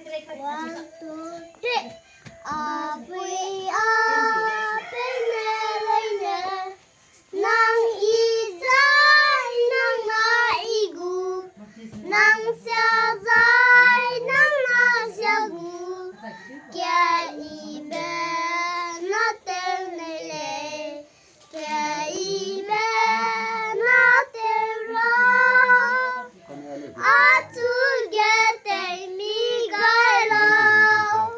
One, two, three. Apui apeume leine, nang izai nang na igu, nang xiao zai nang na xiao gu, kia ibe na teu nei le, kia ibe na teu ra, a tu ge te mi gai lao.